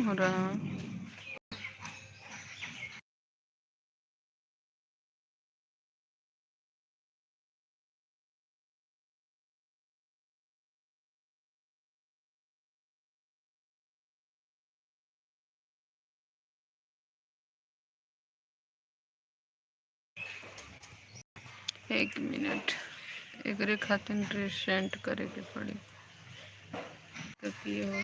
हो रहा? एक मिनट, एकरे खातिर ड्रेस सेंड करे के पड़ी तो ये हो